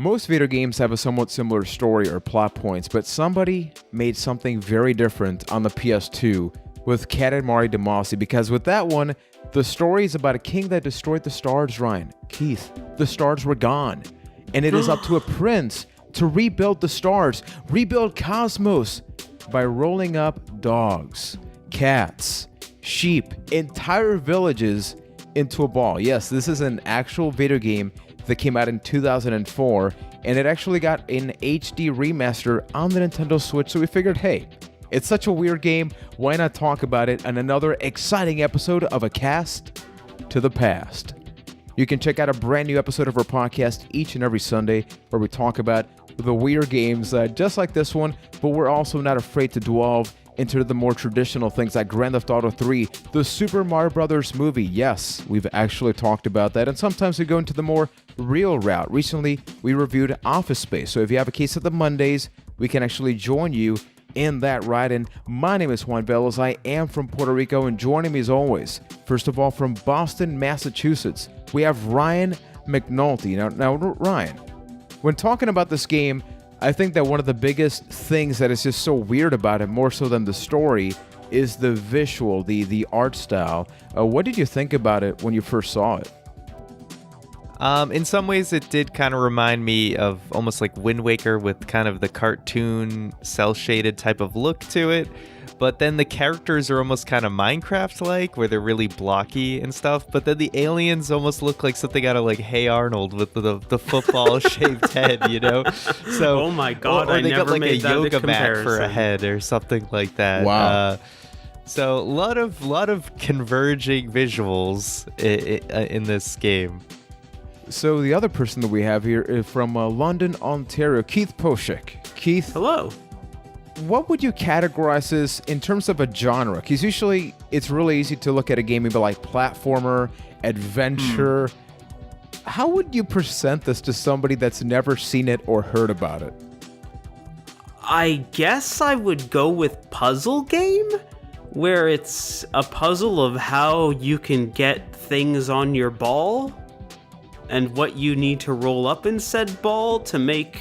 Most video games have a somewhat similar story or plot points, but somebody made something very different on the PS2 with Katamari Damacy, because with that one, the story is about a king that destroyed the stars, Ryan. Keith, the stars were gone. And it is up to a prince to rebuild the stars, rebuild cosmos by rolling up dogs, cats, sheep, entire villages into a ball. Yes, this is an actual video game that came out in 2004, and it actually got an HD remaster on the Nintendo Switch, so we figured, hey, it's such a weird game, why not talk about it on another exciting episode of A Cast to the Past. You can check out a brand new episode of our podcast each and every Sunday where we talk about the weird games just like this one, but we're also not afraid to delve into the more traditional things like Grand Theft Auto 3, the Super Mario Brothers movie. Yes, we've actually talked about that, and sometimes we go into the more real route. Recently, we reviewed Office Space, so if you have a case of the Mondays, we can actually join you in that ride. And my name is Juan Velas. I am from Puerto Rico, and joining me as always, first of all, from Boston, Massachusetts, we have Ryan McNulty. Now, Ryan, when talking about this game, I think that one of the biggest things that is just so weird about it, more so than the story, is the visual, the art style. What did you think about it when you first saw it? In some ways, it did kind of remind me of almost like Wind Waker with kind of the cartoon, cel-shaded type of look to it. But then the characters are almost kind of Minecraft-like, where they're really blocky and stuff. But then the aliens almost look like something out of like Hey Arnold with the football-shaped head, you know? So, oh my god! Or they never got like a made that yoga mat comparison. for a head or something like that. Wow. So a lot of converging visuals in this game. So the other person that we have here is from London, Ontario, Keith Poshik. Keith, Hello. what would you categorize this in terms of a genre? Because usually it's really easy to look at a game and be like platformer, adventure. How would you present this to somebody that's never seen it or heard about it? I guess I would go with puzzle game, where it's a puzzle of how you can get things on your ball and what you need to roll up in said ball to make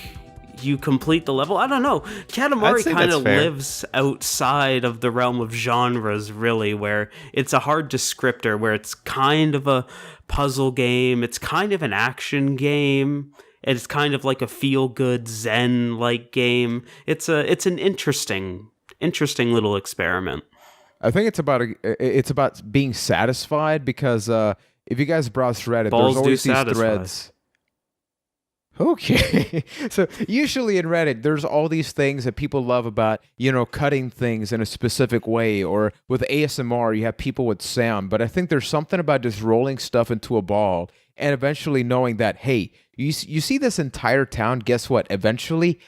you complete the level. I don't know. Katamari kind of lives outside of the realm of genres, really, where it's a hard descriptor, where it's kind of a puzzle game, it's kind of an action game, it's kind of like a feel-good Zen-like game. It's an interesting little experiment. I think it's about being satisfied, because if you guys browse Reddit, Balls there's always do these satisfy. threads. Okay. So usually in Reddit, there's all these things that people love about, cutting things in a specific way, or with ASMR, you have people with sound. But I think there's something about just rolling stuff into a ball and eventually knowing that, hey, you see this entire town, guess what? Eventually,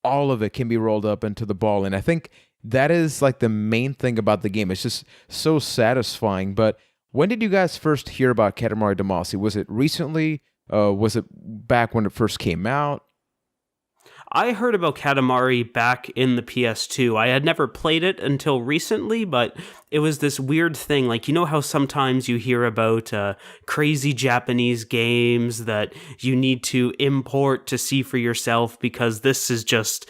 all of it can be rolled up into the ball. And I think that is like the main thing about the game. It's just so satisfying. But when did you guys first hear about Katamari Damacy? Was it recently? Was it back when it first came out? I heard about Katamari back in the PS2. I had never played it until recently, but it was this weird thing. Like, you know how sometimes you hear about crazy Japanese games that you need to import to see for yourself because this is just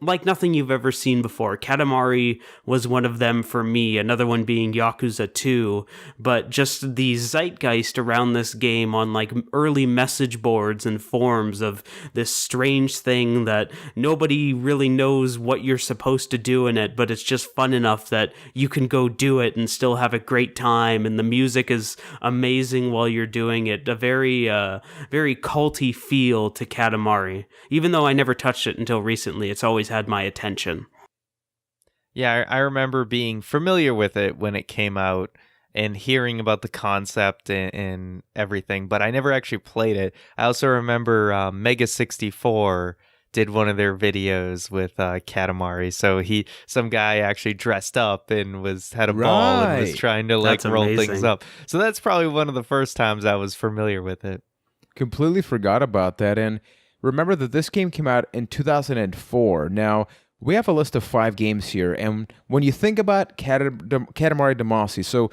like nothing you've ever seen before. Katamari was one of them for me, another one being Yakuza 2, but just the zeitgeist around this game on like early message boards and forums of this strange thing that nobody really knows what you're supposed to do in it, but it's just fun enough that you can go do it and still have a great time, and the music is amazing while you're doing it. A very culty feel to Katamari. Even though I never touched it until recently, it's always had my attention. Yeah, I remember being familiar with it when it came out and hearing about the concept and everything, but I never actually played it. I also remember Mega 64 did one of their videos with Katamari. So some guy actually dressed up and had a ball and was trying to like roll things up. So that's probably one of the first times I was familiar with it. Completely forgot about that. And remember that this game came out in 2004. Now, we have a list of 5 games here. And when you think about Katamari Damacy, so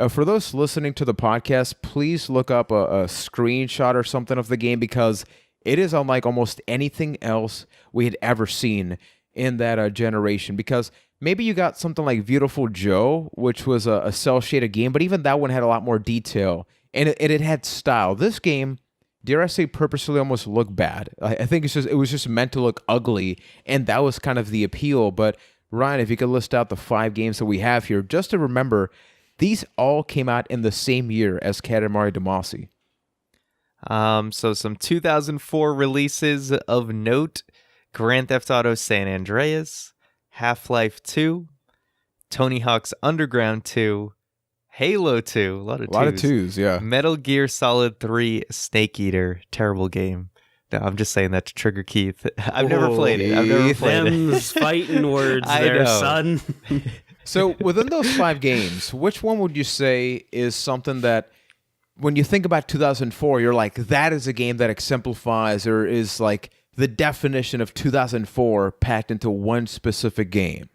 for those listening to the podcast, please look up a screenshot or something of the game, because It is unlike almost anything else we had ever seen in that generation, because maybe you got something like Beautiful Joe, which was a cel-shaded game, but even that one had a lot more detail, and it had style. This game, dare I say, purposely almost looked bad. I think it was just meant to look ugly, and that was kind of the appeal. But Ryan, if you could list out the 5 games that we have here, just to remember, these all came out in the same year as Katamari Damacy. So some 2004 releases of note: Grand Theft Auto San Andreas, Half-Life 2, Tony Hawk's Underground 2, Halo 2, a lot of twos, yeah. Metal Gear Solid 3, Snake Eater, terrible game. No, I'm just saying that to trigger Keith. I've never played it. Them's fighting words there, son. So within those 5 games, which one would you say is something that, when you think about 2004, you're like, that is a game that exemplifies or is like the definition of 2004 packed into one specific game?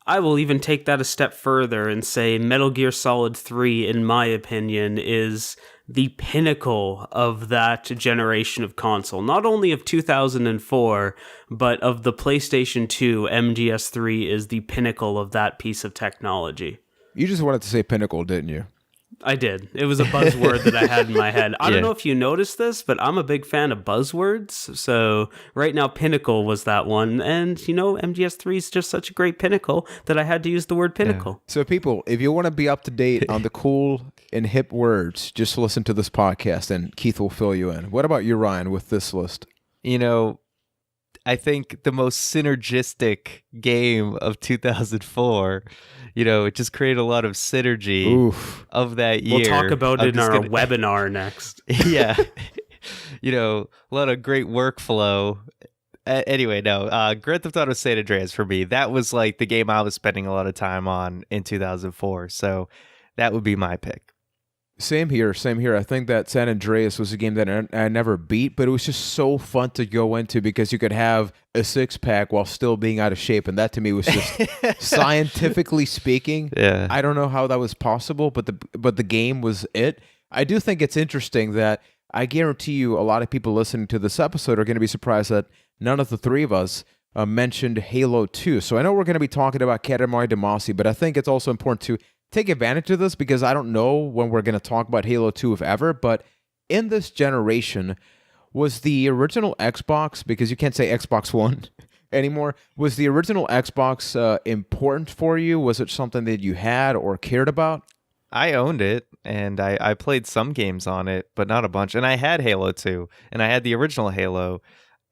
I will even take that a step further and say Metal Gear Solid 3, in my opinion, is the pinnacle of that generation of console. Not only of 2004, but of the PlayStation 2, MGS3 is the pinnacle of that piece of technology. You just wanted to say pinnacle, didn't you? I did. It was a buzzword that I had in my head. I don't know if you noticed this, but I'm a big fan of buzzwords. So right now, pinnacle was that one. And, MGS3 is just such a great pinnacle that I had to use the word pinnacle. Yeah. So people, if you want to be up to date on the cool and hip words, just listen to this podcast and Keith will fill you in. What about you, Ryan, with this list? I think the most synergistic game of 2004, it just created a lot of synergy of that year. We'll talk about it in our webinar next. Yeah. A lot of great workflow. Anyway, no, Grand Theft Auto San Andreas for me, that was like the game I was spending a lot of time on in 2004. So that would be my pick. Same here. I think that San Andreas was a game that I never beat, but it was just so fun to go into because you could have a 6-pack while still being out of shape, and that to me was just scientifically speaking. Yeah. I don't know how that was possible, but the game was it. I do think it's interesting that I guarantee you a lot of people listening to this episode are going to be surprised that none of the 3 of us mentioned Halo 2. So I know we're going to be talking about Katamari Damacy, but I think it's also important to take advantage of this because I don't know when we're going to talk about Halo 2 if ever, but in this generation, was the original Xbox, because you can't say Xbox One anymore, was the original Xbox important for you? Was it something that you had or cared about? I owned it, and I played some games on it, but not a bunch. And I had Halo 2, and I had the original Halo.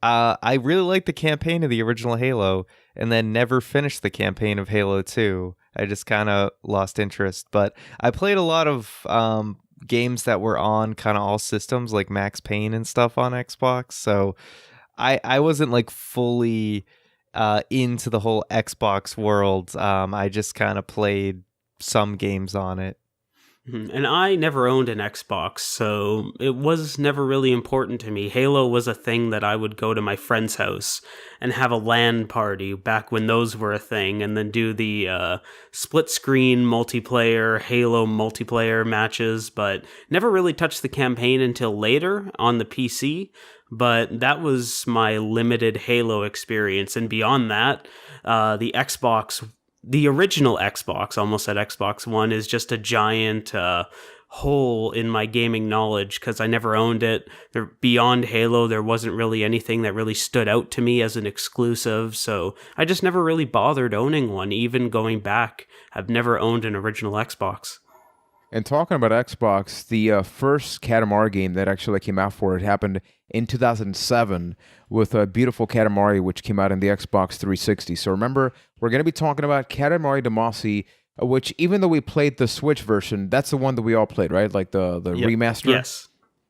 I really liked the campaign of the original Halo, and then never finished the campaign of Halo 2. I just kind of lost interest. But I played a lot of games that were on kind of all systems, like Max Payne and stuff on Xbox. So I wasn't like fully into the whole Xbox world. I just kind of played some games on it. And I never owned an Xbox, so it was never really important to me. Halo was a thing that I would go to my friend's house and have a LAN party back when those were a thing, and then do the split-screen multiplayer, Halo multiplayer matches, but never really touched the campaign until later on the PC. But that was my limited Halo experience, and beyond that, the original Xbox, almost at Xbox One, is just a giant hole in my gaming knowledge because I never owned it. Beyond Halo, there wasn't really anything that really stood out to me as an exclusive, so I just never really bothered owning one. Even going back, I've never owned an original Xbox. And talking about Xbox, the first Katamari game that actually came out for it happened in 2007 with a Beautiful Katamari, which came out in the Xbox 360. So remember, we're going to be talking about Katamari Damacy, which even though we played the Switch version, that's the one that we all played, right? Like the remaster? Yes.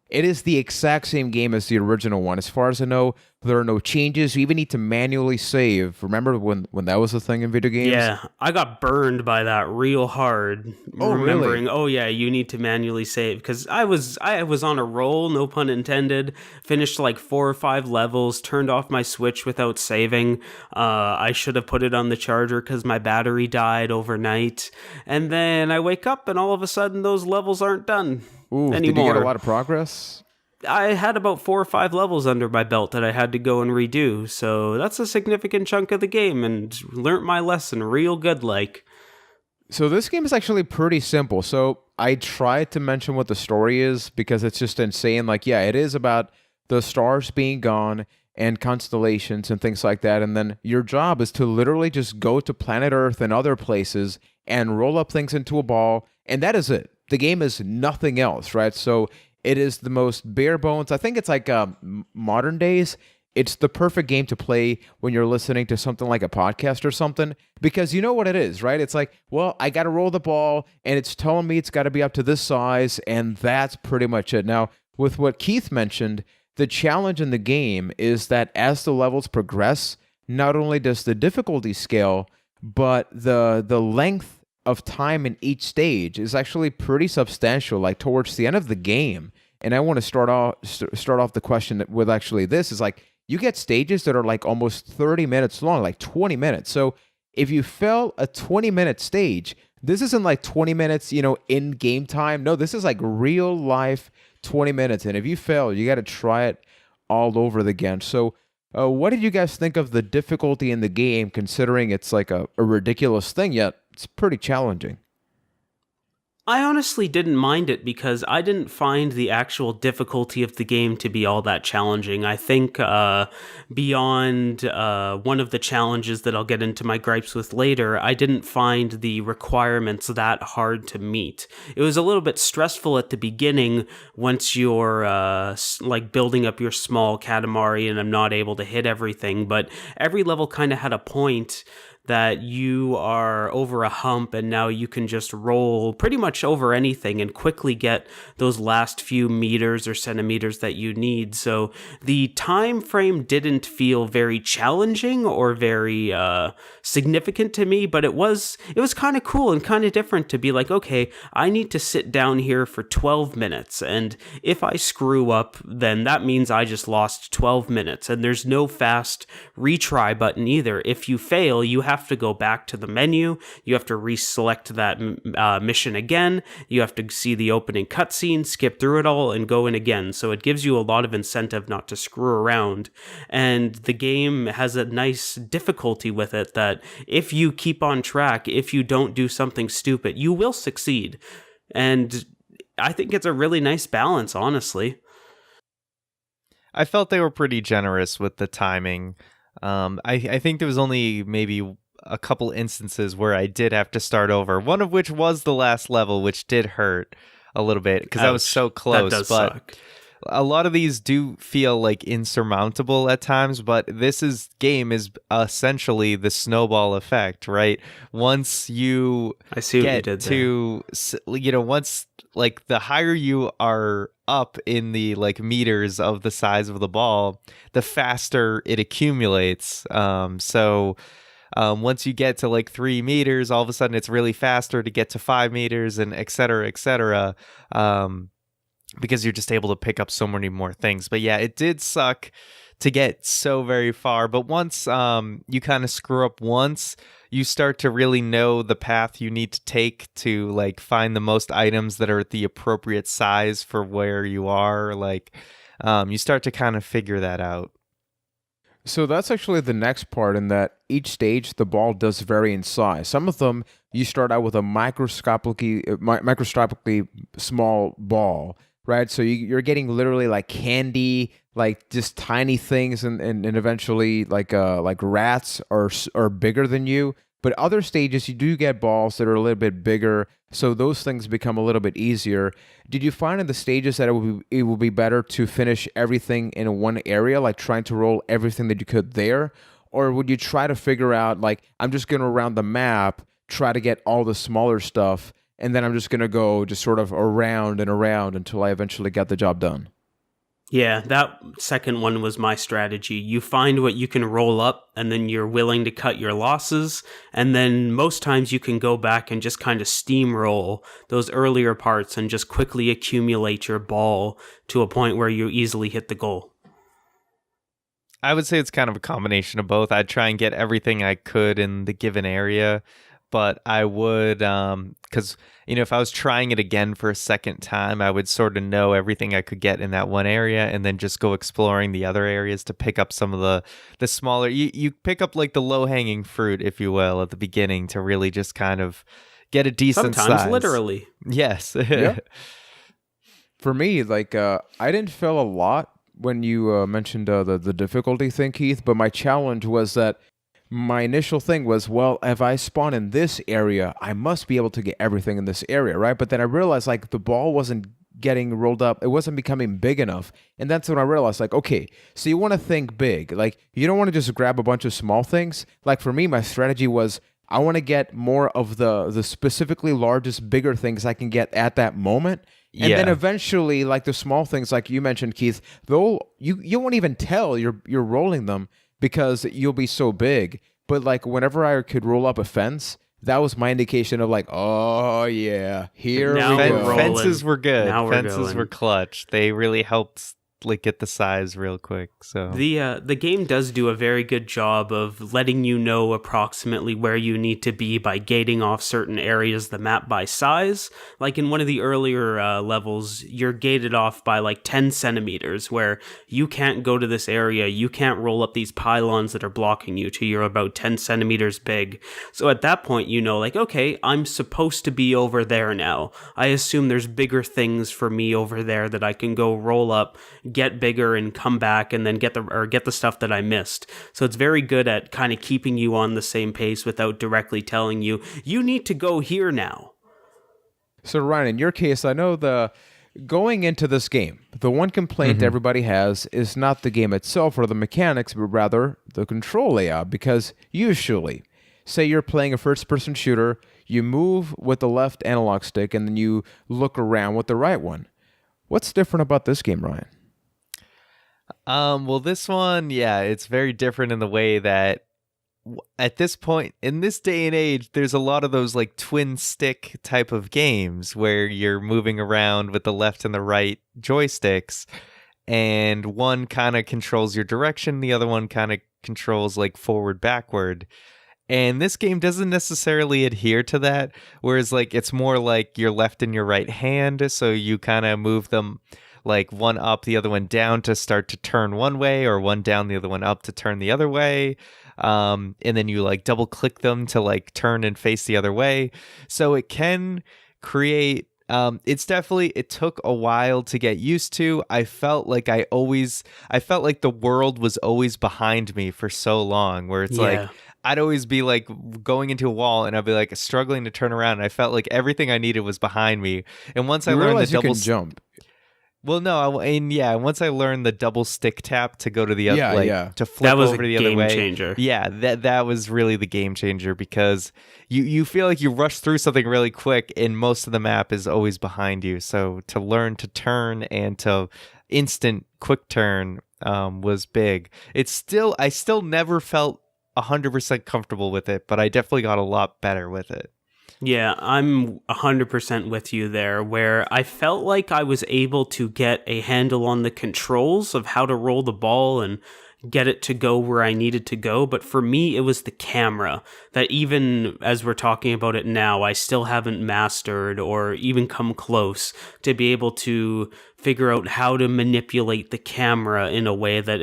It is the exact same game as the original one. As far as I know, there are no changes. You even need to manually save. Remember when that was a thing in video games? Yeah, I got burned by that real hard. Oh, remembering, really? Oh, yeah, you need to manually save. Because I was on a roll, no pun intended. Finished like 4 or 5 levels, turned off my Switch without saving. I should have put it on the charger because my battery died overnight. And then I wake up and all of a sudden those levels aren't done. Ooh, anymore. Did you get a lot of progress? I had about 4 or 5 levels under my belt that I had to go and redo, so that's a significant chunk of the game, and learnt my lesson real good like. So this game is actually pretty simple. So I tried to mention what the story is because it's just insane. Like, yeah, it is about the stars being gone and constellations and things like that. And then your job is to literally just go to planet Earth and other places and roll up things into a ball. And that is it. The game is nothing else, right? So it is the most bare bones. I think it's like modern days. It's the perfect game to play when you're listening to something like a podcast or something, because you know what it is, right? It's like, well, I got to roll the ball and it's telling me it's got to be up to this size, and that's pretty much it. Now, with what Keith mentioned, the challenge in the game is that as the levels progress, not only does the difficulty scale, but the length of time in each stage is actually pretty substantial. Like towards the end of the game, and I want to start off the question with actually this is like, you get stages that are like almost 30 minutes long, like 20 minutes. So if you fail a 20-minute stage, this isn't like 20 minutes, in game time. No, this is like real life 20 minutes. And if you fail, you got to try it all over again. So what did you guys think of the difficulty in the game, considering it's like a ridiculous thing, yet it's pretty challenging? I honestly didn't mind it because I didn't find the actual difficulty of the game to be all that challenging. I think beyond one of the challenges that I'll get into my gripes with later, I didn't find the requirements that hard to meet. It was a little bit stressful at the beginning once you're like building up your small Katamari and I'm not able to hit everything, but every level kind of had a point that you are over a hump and now you can just roll pretty much over anything and quickly get those last few meters or centimeters that you need. So the time frame didn't feel very challenging or very significant to me, but it was kind of cool and kind of different to be like, okay, I need to sit down here for 12 minutes, and if I screw up, then that means I just lost 12 minutes, and there's no fast retry button either. If you fail, you have to go back to the menu, you have to reselect that mission again, you have to see the opening cutscene, skip through it all, and go in again. So it gives you a lot of incentive not to screw around, and the game has a nice difficulty with it that if you keep on track, if you don't do something stupid, you will succeed. And I think it's a really nice balance, honestly. I felt they were pretty generous with the timing. I think there was only maybe a couple instances where I did have to start over, one of which was the last level, which did hurt a little bit because I was so close. That does but suck. A lot of these do feel like insurmountable at times, but this game is essentially the snowball effect, right? Once you I see what you get did to, once like the higher you are up in the like meters of the size of the ball, the faster it accumulates. Once you get to like 3 meters, all of a sudden it's really faster to get to 5 meters and et cetera, et cetera. Because you're just able to pick up so many more things. But yeah, it did suck to get so very far. But once you kind of screw up once, you start to really know the path you need to take to like find the most items that are at the appropriate size for where you are. Like you start to kind of figure that out. So that's actually the next part, in that each stage the ball does vary in size. Some of them you start out with a microscopically small ball, right? So you're getting literally like candy, like just tiny things, and eventually like rats are bigger than you. But other stages you do get balls that are a little bit bigger, so those things become a little bit easier. Did you find in the stages that it would be better to finish everything in one area, like trying to roll everything that you could there? Or would you try to figure out, like, I'm just going to around the map, try to get all the smaller stuff, and then I'm just going to go just sort of around and around until I eventually get the job done? Yeah, that second one was my strategy. You find what you can roll up, and then you're willing to cut your losses, and then most times you can go back and just kind of steamroll those earlier parts and just quickly accumulate your ball to a point where you easily hit the goal. I would say it's kind of a combination of both. I'd try and get everything I could in the given area, but I would, because, if I was trying it again for a second time, I would sort of know everything I could get in that one area and then just go exploring the other areas to pick up some of the smaller, you pick up like the low-hanging fruit, if you will, at the beginning to really just kind of get a decent Sometimes size. literally. Yes. Yeah. For me, like, I didn't fail a lot when you mentioned the difficulty thing, Keith, but my challenge was that my initial thing was, well, if I spawn in this area, I must be able to get everything in this area, right? But then I realized, like, the ball wasn't getting rolled up. It wasn't becoming big enough. And that's when I realized, like, okay, so you want to think big. Like, you don't want to just grab a bunch of small things. Like, for me, my strategy was, I want to get more of the specifically largest, bigger things I can get at that moment. And then eventually, like the small things, like you mentioned, Keith, you won't even tell you're rolling them because you'll be so big. But like whenever I could roll up a fence, that was my indication of like, oh yeah, here Now we we're go. rolling. Fences were good. Now we're Fences going. were clutch. They really helped like get the size real quick. So The game does do a very good job of letting you know approximately where you need to be by gating off certain areas of the map by size. Like in one of the earlier levels, you're gated off by like 10 centimeters, where you can't go to this area, you can't roll up these pylons that are blocking you till you're about 10 centimeters big. So at that point, you know, like, okay, I'm supposed to be over there now. I assume there's bigger things for me over there that I can go roll up, get bigger and come back and then get the stuff that I missed. So it's very good at kind of keeping you on the same pace without directly telling you need to go here now. So Ryan, in your case, I know going into this game, the one complaint everybody has is not the game itself or the mechanics, but rather the control layout. Because usually, say you're playing a first-person shooter, you move with the left analog stick and then you look around with the right one. What's different about this game, Ryan? Well, this one, yeah, it's very different in the way that at this point, in this day and age, there's a lot of those like twin stick type of games where you're moving around with the left and the right joysticks, and one kind of controls your direction, the other one kind of controls like forward, backward. And this game doesn't necessarily adhere to that, whereas like it's more like your left and your right hand, so you kind of move them like one up, the other one down to start to turn one way, or one down, the other one up to turn the other way. And then you like double click them to like turn and face the other way. So it can create, it took a while to get used to. I felt like the world was always behind me for so long, where it's like, I'd always be like going into a wall and I'd be like struggling to turn around. And I felt like everything I needed was behind me. And once I learned the double you can jump. Well, no, once I learned the double stick tap to go to the other, to flip that was over a the other way. game changer. Yeah, that was really the game changer, because you feel like you rush through something really quick and most of the map is always behind you. So to learn to turn and to instant quick turn was big. I still never felt 100% comfortable with it, but I definitely got a lot better with it. Yeah, I'm 100% with you there, where I felt like I was able to get a handle on the controls of how to roll the ball and get it to go where I needed to go. But for me, it was the camera that, even as we're talking about it now, I still haven't mastered or even come close to be able to figure out how to manipulate the camera in a way that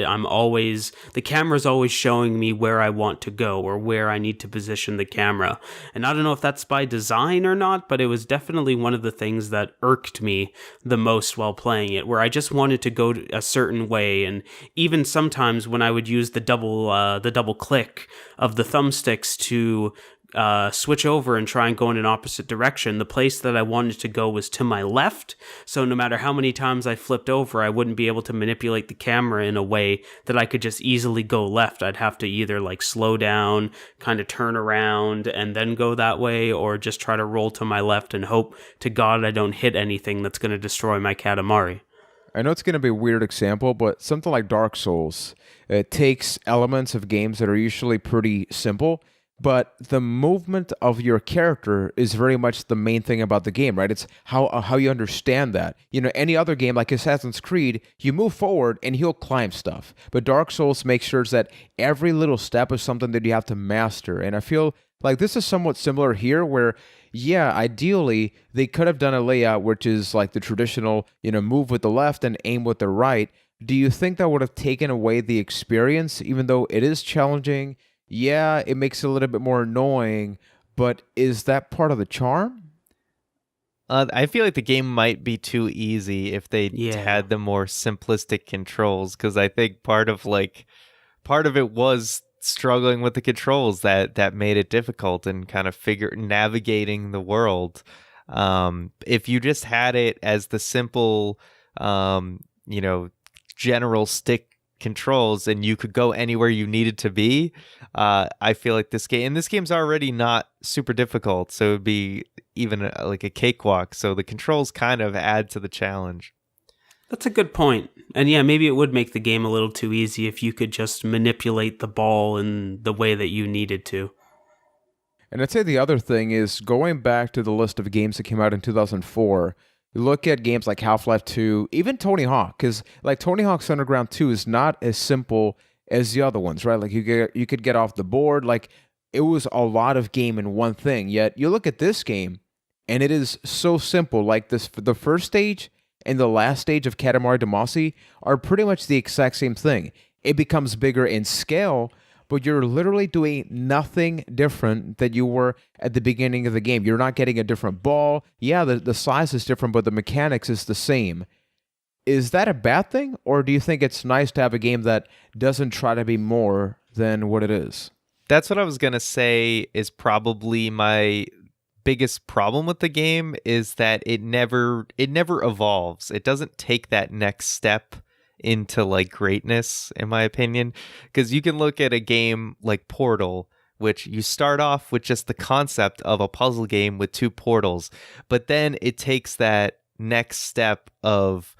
the camera's always showing me where I want to go or where I need to position the camera. And I don't know if that's by design or not, but it was definitely one of the things that irked me the most while playing it, where I just wanted to go a certain way. And even sometimes when I would use the double click of the thumbsticks to switch over and try and go in an opposite direction, the place that I wanted to go was to my left. So no matter how many times I flipped over, I wouldn't be able to manipulate the camera in a way that I could just easily go left. I'd have to either like slow down, kind of turn around, and then go that way, or just try to roll to my left and hope to God I don't hit anything that's going to destroy my Katamari. I know it's going to be a weird example, but something like Dark Souls, it takes elements of games that are usually pretty simple, but the movement of your character is very much the main thing about the game, right? It's how you understand that. You know, any other game like Assassin's Creed, you move forward and he'll climb stuff. But Dark Souls makes sure that every little step is something that you have to master. And I feel Like this is somewhat similar here where yeah, ideally they could have done a layout which is like the traditional, move with the left and aim with the right. Do you think that would have taken away the experience even though it is challenging? Yeah, it makes it a little bit more annoying, but is that part of the charm? I feel like the game might be too easy if they Yeah. had the more simplistic controls, because I think part of it was struggling with the controls that made it difficult and kind of navigating the world. If you just had it as the simple, you know, general stick controls and you could go anywhere you needed to be, I feel like this game's already not super difficult, so it would be even like a cakewalk. So the controls kind of add to the challenge. That's a good point. And yeah, maybe it would make the game a little too easy if you could just manipulate the ball in the way that you needed to. And I'd say the other thing is going back to the list of games that came out in 2004. You look at games like Half-Life 2, even Tony Hawk, because like Tony Hawk's Underground 2 is not as simple as the other ones, right? Like you could get off the board. Like it was a lot of game in one thing. Yet you look at this game, and it is so simple. Like the first stage and the last stage of Katamari Damacy are pretty much the exact same thing. It becomes bigger in scale, but you're literally doing nothing different than you were at the beginning of the game. You're not getting a different ball. Yeah, the size is different, but the mechanics is the same. Is that a bad thing, or do you think it's nice to have a game that doesn't try to be more than what it is? That's what I was going to say is probably my biggest problem with the game, is that it never evolves. It doesn't take that next step into like greatness, in my opinion, because you can look at a game like Portal, which you start off with just the concept of a puzzle game with two portals, but then it takes that next step of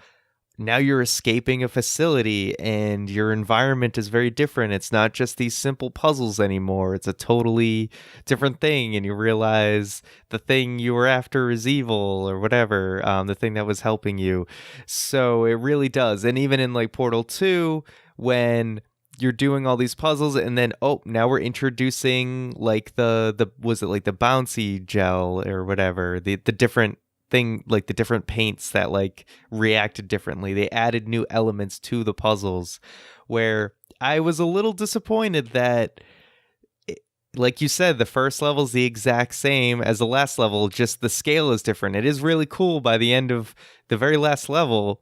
now you're escaping a facility and your environment is very different. It's not just these simple puzzles anymore. It's a totally different thing. And you realize the thing you were after is evil or whatever, the thing that was helping you. So it really does. And even in like Portal 2, when you're doing all these puzzles and then, now we're introducing like was it like the bouncy gel or whatever, the different thing, like the different paints that like reacted differently. They added new elements to the puzzles, where I was a little disappointed that, like you said, the first level is the exact same as the last level, just the scale is different. It is really cool. By the end of the very last level,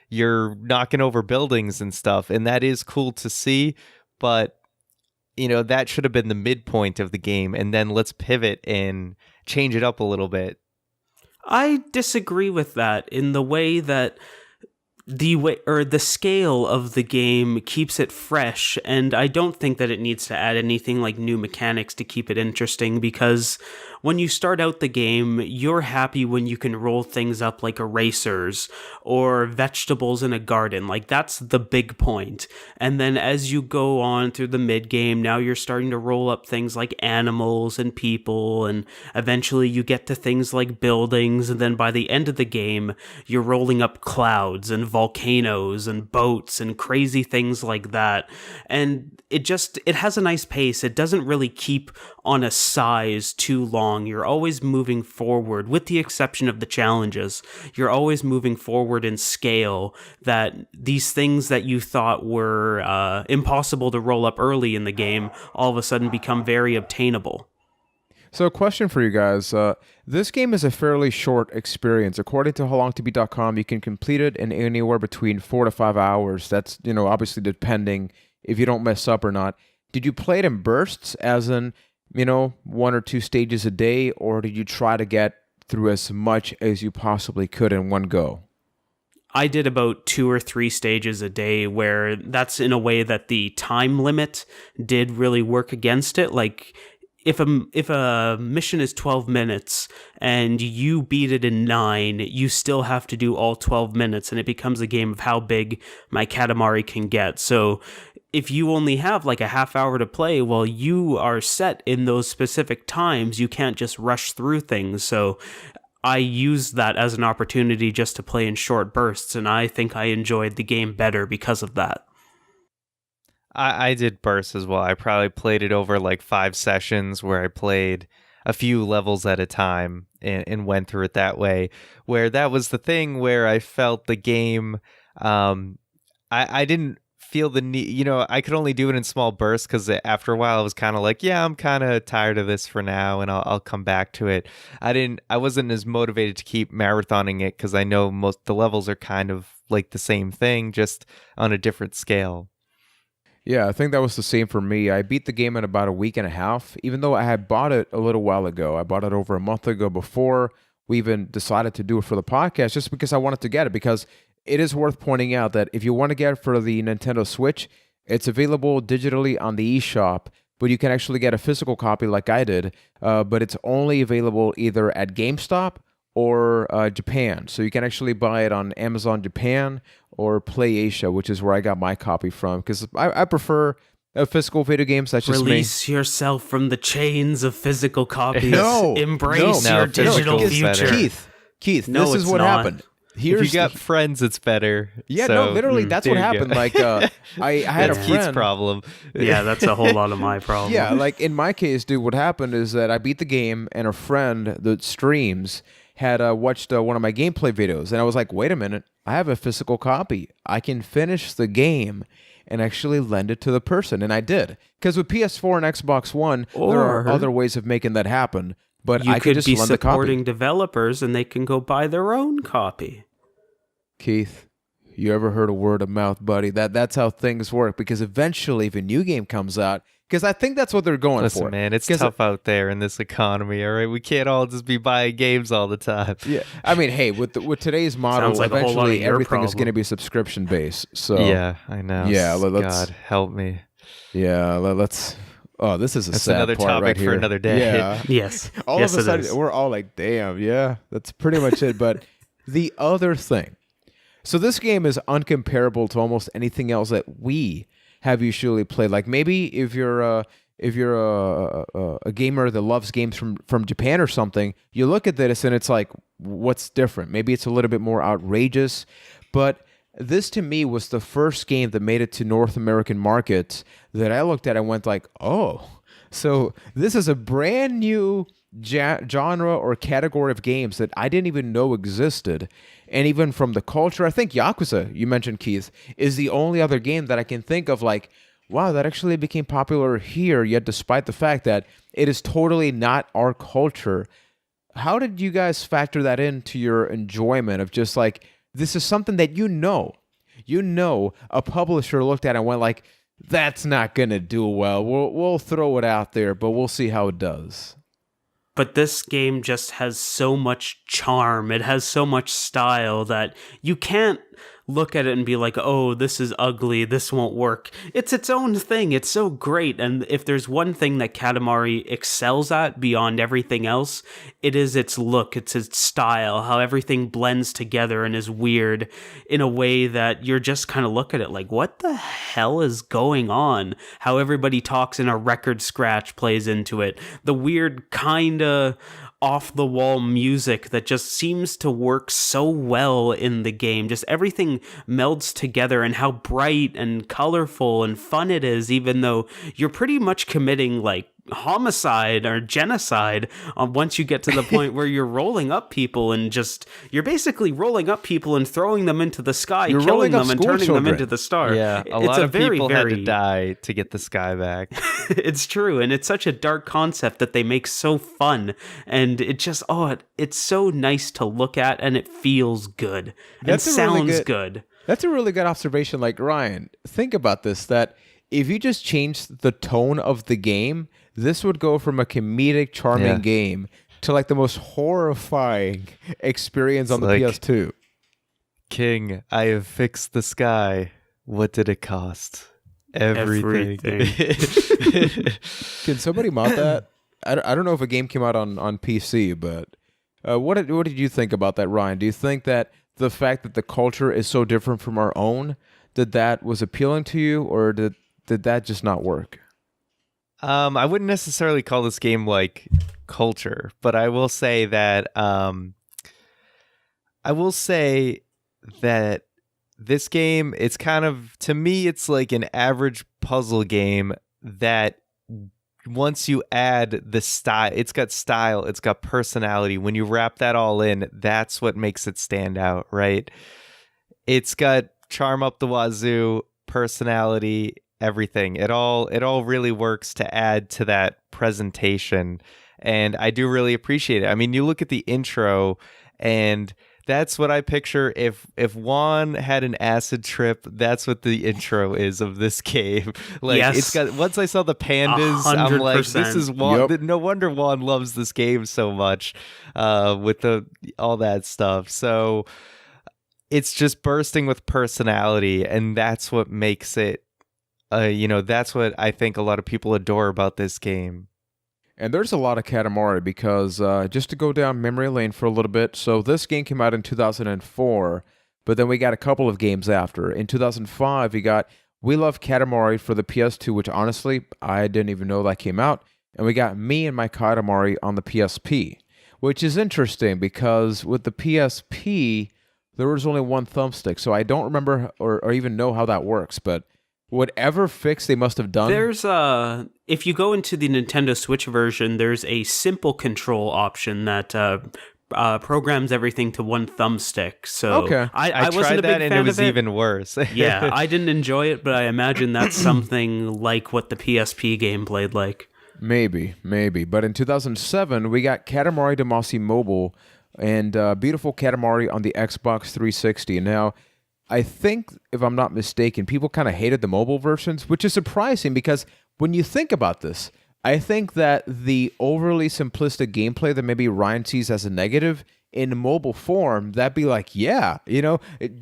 you're knocking over buildings and stuff, and that is cool to see, but that should have been the midpoint of the game, and then let's pivot and change it up a little bit. I disagree with that in the way that the scale of the game keeps it fresh, and I don't think that it needs to add anything like new mechanics to keep it interesting, because when you start out the game, you're happy when you can roll things up like erasers or vegetables in a garden. Like, that's the big point. And then as you go on through the mid game, now you're starting to roll up things like animals and people, and eventually you get to things like buildings, and then by the end of the game, you're rolling up clouds and volcanoes and boats and crazy things like that. And it has a nice pace. It doesn't really keep on a size too long. You're always moving forward, with the exception of the challenges. You're always moving forward in scale, that these things that you thought were impossible to roll up early in the game all of a sudden become very obtainable. So a question for you guys. This game is a fairly short experience. According to howlongtobeat.com, you can complete it in anywhere between 4 to 5 hours. That's, obviously depending if you don't mess up or not. Did you play it in bursts, as in, 1 or 2 stages a day, or did you try to get through as much as you possibly could in one go? I did about 2 or 3 stages a day, where that's in a way that the time limit did really work against it. Like, if a mission is 12 minutes and you beat it in 9, you still have to do all 12 minutes, and it becomes a game of how big my Katamari can get. So if you only have like a half hour to play, well, you are set in those specific times. You can't just rush through things. So I used that as an opportunity just to play in short bursts, and I think I enjoyed the game better because of that. I did bursts as well. I probably played it over like 5 sessions where I played a few levels at a time and went through it that way. Where that was the thing where I felt the game, I didn't feel the need, I could only do it in small bursts because after a while I was kind of like, yeah, I'm kind of tired of this for now and I'll come back to it. I wasn't as motivated to keep marathoning it because I know most the levels are kind of like the same thing, just on a different scale. Yeah, I think that was the same for me. I beat the game in about a week and a half, even though I had bought it a little while ago. I bought it over a month ago before we even decided to do it for the podcast, just because I wanted to get it. Because it is worth pointing out that if you want to get it for the Nintendo Switch, it's available digitally on the eShop, but you can actually get a physical copy like I did, but it's only available either at GameStop or Japan. So you can actually buy it on Amazon Japan or Play Asia, which is where I got my copy from, because I prefer physical video games. That's just Release yourself from the chains of physical copies. No, Embrace no, your physical digital is better. future. Keith, No, this is it's what not. happened. If you Here's got friends, it's better. yeah, So, no, literally, that's what there you happened. go. Like, I had a That's Keith's friend. problem. Yeah, that's a whole lot of my problem. Yeah, like in my case, dude, what happened is that I beat the game, and a friend that streams had watched one of my gameplay videos, and I was like, wait a minute, I have a physical copy. I can finish the game and actually lend it to the person, and I did. Because with PS4 and Xbox One, there are Or other ways of making that happen, but you I could could just be lend the copy. supporting developers and they can go buy their own copy. Keith, you ever heard of word of mouth, buddy? That's how things work, because eventually if a new game comes out, because I think that's what they're going Listen, for. man, it's 'Cause tough out there in this economy, all right? We can't all just be buying games all the time. Yeah, I mean, hey, with today's model, Sounds like a whole lot of eventually your everything is problem. going to be subscription based. So Yeah, I know. Yeah, let's- God, help me. yeah, let's. Oh, this is a That's sad another part topic right for here. another day. Yeah, Yes. all yes, of a it sudden is. we're all like, "Damn, yeah, that's pretty much it." But the other thing, so this game is uncomparable to almost anything else that we have usually played. Like maybe if you're a gamer that loves games from Japan or something, you look at this and it's like, what's different? Maybe it's a little bit more outrageous, but this to me was the first game that made it to North American markets that I looked at and went like, oh, so this is a brand new genre or category of games that I didn't even know existed. And even from the culture, I think Yakuza, you mentioned, Keith, is the only other game that I can think of like, wow, that actually became popular here, yet despite the fact that it is totally not our culture. How did you guys factor that into your enjoyment of just like, this is something that a publisher looked at and went like, that's not going to do well. We'll throw it out there, but we'll see how it does. But this game just has so much charm. It has so much style that you can't look at it and be like, oh, this is ugly, this won't work. It's its own thing. It's so great. And if there's one thing that Katamari excels at beyond everything else, it is its look, it's its style, how everything blends together and is weird in a way that you're just kind of look at it like, what the hell is going on? How everybody talks in a record scratch plays into it. The weird kind of off the wall music that just seems to work so well in the game. Just everything melds together, and how bright and colorful and fun it is, even though you're pretty much committing like homicide or genocide once you get to the point where you're rolling up people and just you're basically rolling up people and throwing them into the sky, You're killing rolling up them and school turning children. them into the star. Yeah, a It's lot of very, people had very to die to get the sky back. It's true, and it's such a dark concept that they make so fun, and it just it's so nice to look at, and it feels good and That's a really sounds good- good. That's a really good observation. Like, Ryan, think about this, that if you just changed the tone of the game, this would go from a comedic, charming Yeah. game to like the most horrifying experience on the like- PS2. King, I have fixed the sky. What did it cost? Everything. Can somebody mod that? I don't know if a game came out on PC, but what did you think about that, Ryan? Do you think that the fact that the culture is so different from our own, that was appealing to you, or did that just not work? I wouldn't necessarily call this game like culture, but I will say that this game, it's kind of, to me, it's like an average puzzle game that once you add the style, it's got personality. When you wrap that all in, that's what makes it stand out, right? It's got charm up the wazoo, personality, everything. It all really works to add to that presentation. And I do really appreciate it. I mean, you look at the intro, and that's what I picture. If Juan had an acid trip, that's what the intro is of this game. Like, Yes. it's got. Once I saw the pandas, I'm like, 100%. this is Juan. Yep. No wonder Juan loves this game so much, with all that stuff. So it's just bursting with personality, and that's what makes it. That's what I think a lot of people adore about this game. And there's a lot of Katamari because just to go down memory lane for a little bit, so this game came out in 2004, but then we got a couple of games after. In 2005, we got We Love Katamari for the PS2, which honestly, I didn't even know that came out. And we got Me and My Katamari on the PSP, which is interesting because with the PSP, there was only one thumbstick, so I don't remember or even know how that works, but whatever fix they must have done. There's if you go into the Nintendo Switch version, there's a simple control option that programs everything to one thumbstick. So Okay. I wasn't tried a big that, and fan it was of it. even worse. Yeah, I didn't enjoy it, but I imagine that's something like what the PSP game played like. Maybe. But in 2007, we got Katamari Damacy Mobile and beautiful Katamari on the Xbox 360. Now, I think, if I'm not mistaken, people kind of hated the mobile versions, which is surprising because when you think about this, I think that the overly simplistic gameplay that maybe Ryan sees as a negative in mobile form, that'd be like, yeah,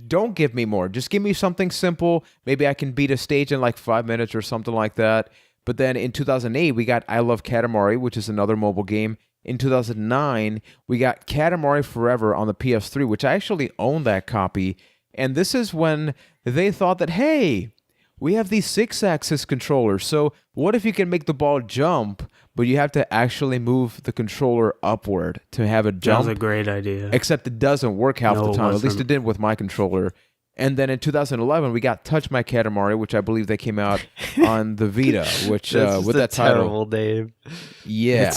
don't give me more. Just give me something simple. Maybe I can beat a stage in like 5 minutes or something like that. But then in 2008, we got I Love Katamari, which is another mobile game. In 2009, we got Katamari Forever on the PS3, which I actually own that copy. And this is when they thought that, hey, we have these 6-axis controllers, so what if you can make the ball jump, but you have to actually move the controller upward to have it jump? That was a great idea. Except it doesn't work half No, the it time. At least wasn't. it didn't with my controller. And then in 2011, we got Touch My Katamari, which I believe they came out on the Vita, which That's with just that a title. terrible name. Yeah.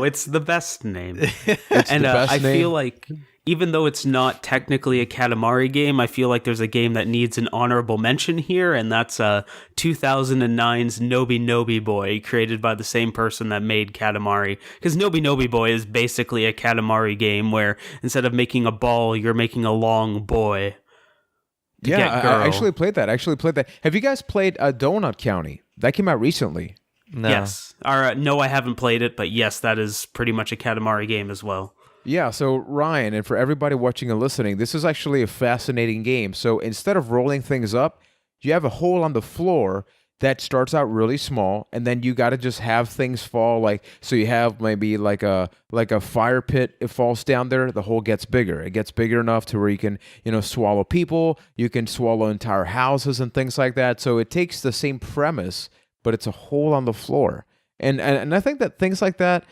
It's the best name. It's And the best I name. feel like even though it's not technically a Katamari game, I feel like there's a game that needs an honorable mention here, and that's 2009's Nobi Nobi Boy, created by the same person that made Katamari. Because Nobi Nobi Boy is basically a Katamari game where instead of making a ball, you're making a long boy. to Yeah, get I girl. actually played that. Have you guys played Donut County? That came out recently. No. Yes. No, I haven't played it, but yes, that is pretty much a Katamari game as well. Yeah, so Ryan, and for everybody watching and listening, this is actually a fascinating game. So instead of rolling things up, you have a hole on the floor that starts out really small, and then you got to just have things fall. Like, so you have maybe like a fire pit. It falls down there, the hole gets bigger. It gets bigger enough to where you can swallow people. You can swallow entire houses and things like that. So it takes the same premise, but it's a hole on the floor. And I think that things like that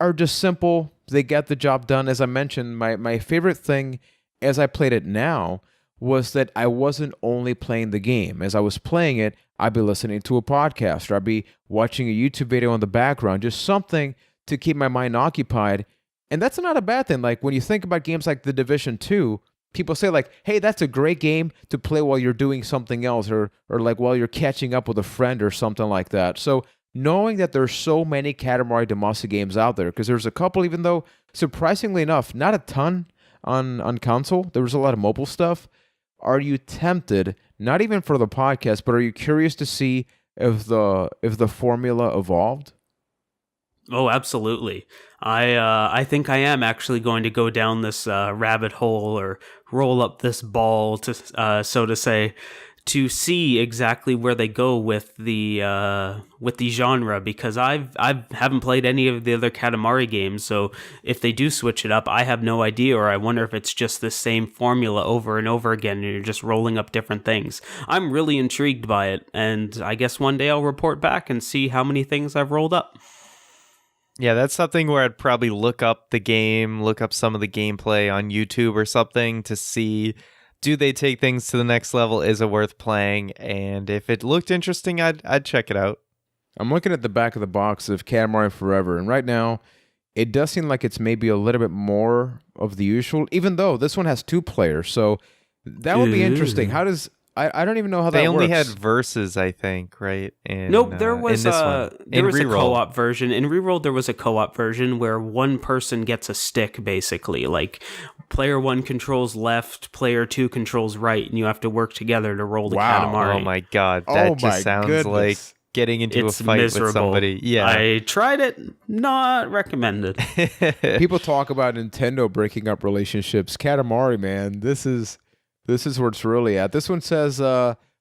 are just simple. They get the job done. As I mentioned, my favorite thing as I played it now was that I wasn't only playing the game. As I was playing it, I'd be listening to a podcast, or I'd be watching a YouTube video in the background, just something to keep my mind occupied. And that's not a bad thing. Like when you think about games like The Division 2, people say like, hey, that's a great game to play while you're doing something else, or like while you're catching up with a friend or something like that. So knowing that there's so many Katamari Damacy games out there, because there's a couple, even though surprisingly enough, not a ton on console. There was a lot of mobile stuff. Are you tempted, not even for the podcast, but are you curious to see if the formula evolved? Oh, absolutely. I think I am actually going to go down this rabbit hole, or roll up this ball, to so to say, to see exactly where they go with the genre, because I haven't played any of the other Katamari games. So if they do switch it up, I have no idea, or I wonder if it's just the same formula over and over again, and you're just rolling up different things. I'm really intrigued by it, and I guess one day I'll report back and see how many things I've rolled up. Yeah, that's something where I'd probably look up the game, look up some of the gameplay on YouTube or something to see do they take things to the next level? Is it worth playing? And if it looked interesting, I'd check it out. I'm looking at the back of the box of Katamari Forever, and right now, it does seem like it's maybe a little bit more of the usual, even though this one has 2 players, so that would be interesting. How does... I don't even know how that works. They only had verses, I think, right? Nope, there was a Reroll. co-op version. In Reroll, there was a co-op version where one person gets a stick, basically. Like, player 1 controls left, player 2 controls right, and you have to work together to roll the Katamari. Oh my god, that just sounds like getting into a fight with somebody. Yeah, I tried it, not recommended. People talk about Nintendo breaking up relationships. Katamari, man, this is where it's really at. This one says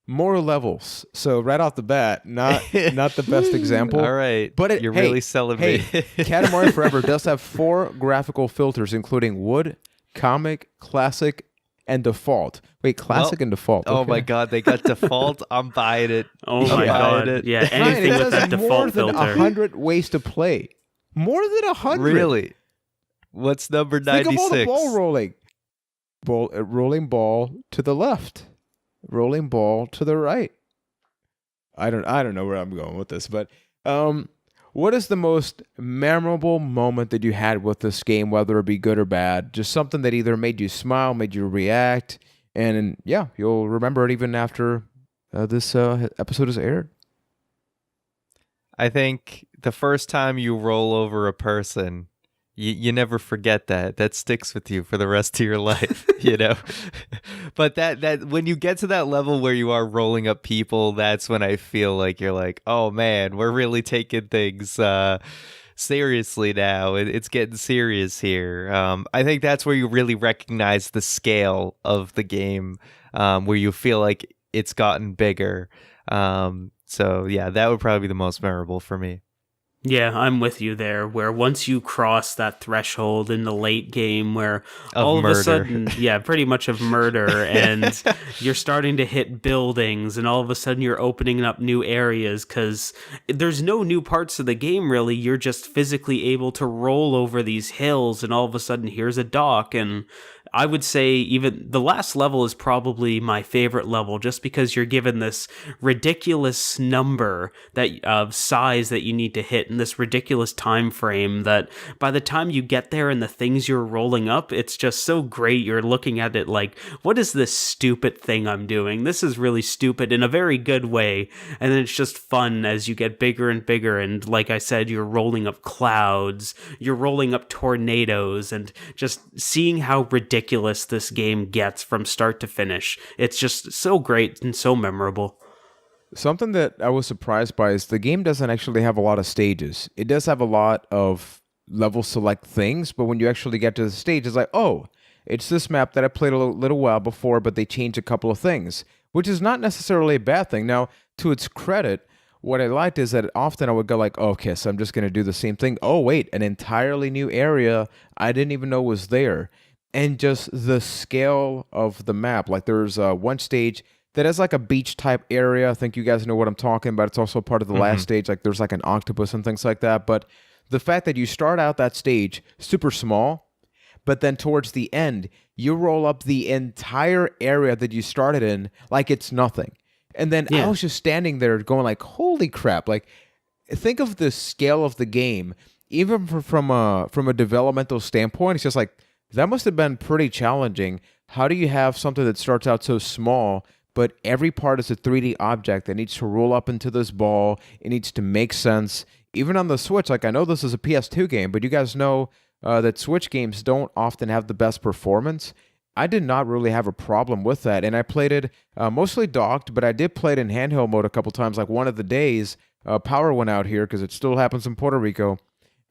more levels. So right off the bat, not the best example. All right, but you're really selling me. Katamari Forever does have 4 graphical filters, including wood, comic, classic, and default. Wait, classic and default. Okay. Oh my god, they got default. I'm buying it. Oh my god. Yeah, anything with that default filter. More than 100 ways to play. More than 100. Really? What's number 96? Think of all the ball rolling. Rolling ball to the left. Rolling ball to the right. I don't know where I'm going with this, but what is the most memorable moment that you had with this game, whether it be good or bad? Just something that either made you smile, made you react, and yeah, you'll remember it even after this episode is aired. I think the first time you roll over a person, you never forget that. That sticks with you for the rest of your life, you know? But that when you get to that level where you are rolling up people, that's when I feel like you're like, oh man, we're really taking things seriously now. It's getting serious here. I think that's where you really recognize the scale of the game, where you feel like it's gotten bigger. So yeah, that would probably be the most memorable for me. Yeah, I'm with you there, where once you cross that threshold in the late game where all of a sudden, yeah, pretty much of murder, and you're starting to hit buildings, and all of a sudden you're opening up new areas because there's no new parts of the game, really. You're just physically able to roll over these hills, and all of a sudden here's a dock, and I would say even the last level is probably my favorite level, just because you're given this ridiculous number of size that you need to hit in this ridiculous time frame that by the time you get there and the things you're rolling up, it's just so great. You're looking at it like, what is this stupid thing I'm doing? This is really stupid in a very good way. And then it's just fun as you get bigger and bigger. And like I said, you're rolling up clouds, you're rolling up tornadoes, and just seeing how ridiculous this game gets from start to finish. It's just so great and so memorable. Something that I was surprised by is the game doesn't actually have a lot of stages. It does have a lot of level select things, but when you actually get to the stage, it's like, oh, it's this map that I played a little while before, but they changed a couple of things, which is not necessarily a bad thing. Now, to its credit, what I liked is that often I would go like, oh, okay, so I'm just going to do the same thing. Oh, wait, an entirely new area I didn't even know was there. And just the scale of the map. Like there's one stage that has like a beach type area. I think you guys know what I'm talking about. It's also part of the last stage. Like there's like an octopus and things like that. But the fact that you start out that stage super small, but then towards the end, you roll up the entire area that you started in like it's nothing. And then I was just standing there going like, holy crap. Like think of the scale of the game, even from a developmental standpoint. It's just like, that must have been pretty challenging. How do you have something that starts out so small, but every part is a 3D object that needs to roll up into this ball? It needs to make sense. Even on the Switch, like I know this is a PS2 game, but you guys know that Switch games don't often have the best performance. I did not really have a problem with that, and I played it mostly docked, but I did play it in handheld mode a couple times. Like one of the days, power went out here because it still happens in Puerto Rico.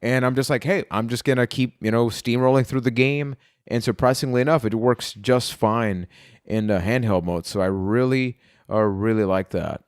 And I'm just like, hey, I'm just going to keep, steamrolling through the game. And surprisingly enough, it works just fine in handheld mode. So I really like that.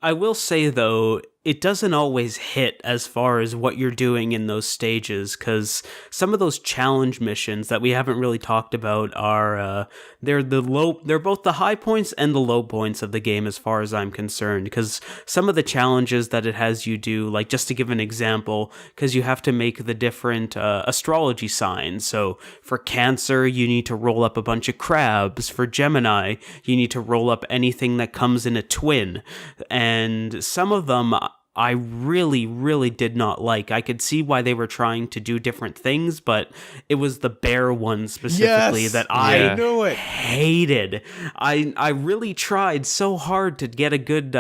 I will say, though, it doesn't always hit as far as what you're doing in those stages, because some of those challenge missions that we haven't really talked about are they're both the high points and the low points of the game as far as I'm concerned, because some of the challenges that it has you do, like just to give an example, because you have to make the different astrology signs. So for Cancer, you need to roll up a bunch of crabs. For Gemini, you need to roll up anything that comes in a twin, and some of them I really, really did not like. I could see why they were trying to do different things, but it was the bear one specifically that I hated. I really tried so hard to get a good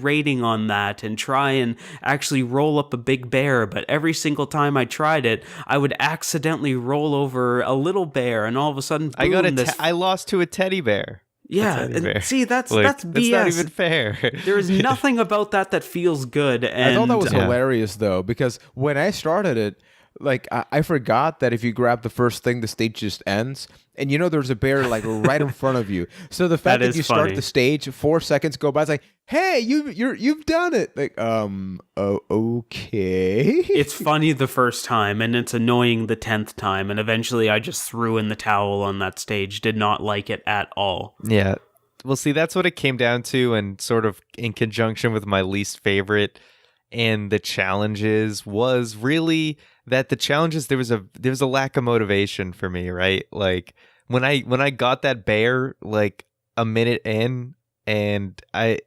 rating on that and try and actually roll up a big bear, but every single time I tried it, I would accidentally roll over a little bear, and all of a sudden, boom, I lost to a teddy bear. Yeah, and see, that's BS. That's not even fair. There is nothing about that feels good. And I thought that was hilarious, though, because when I started it, like, I forgot that if you grab the first thing, the stage just ends. And there's a bear, like, right in front of you. So the fact that you start the stage, 4 seconds go by, it's like, hey, you've done it. Like, okay. It's funny the first time, and it's annoying the 10th time. And eventually I just threw in the towel on that stage. Did not like it at all. Yeah. Well, see, that's what it came down to, and sort of in conjunction with my least favorite and the challenges was really that the challenges, there was a lack of motivation for me, right? Like when I got that bear like a minute in, and I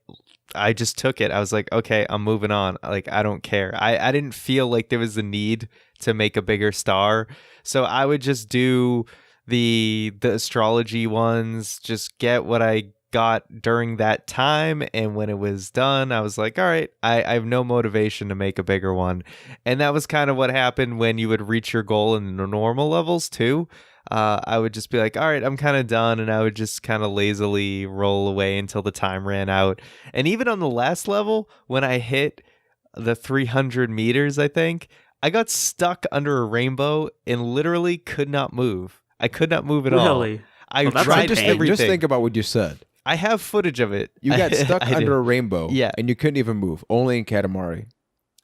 just took it. I was like, okay, I'm moving on. Like, I don't care. I didn't feel like there was a need to make a bigger star. So I would just do the astrology ones, just get what I got during that time, and when it was done, I was like, all right, I have no motivation to make a bigger one. And that was kind of what happened when you would reach your goal in the normal levels too. I would just be like, all right, I'm kind of done, and I would just kind of lazily roll away until the time ran out. And even on the last level, when I hit the 300 meters, I think, I got stuck under a rainbow and literally could not move. I could not move at all. Really? I tried everything. Just think about what you said. I have footage of it. You got stuck under a rainbow, yeah, and you couldn't even move. Only in Katamari.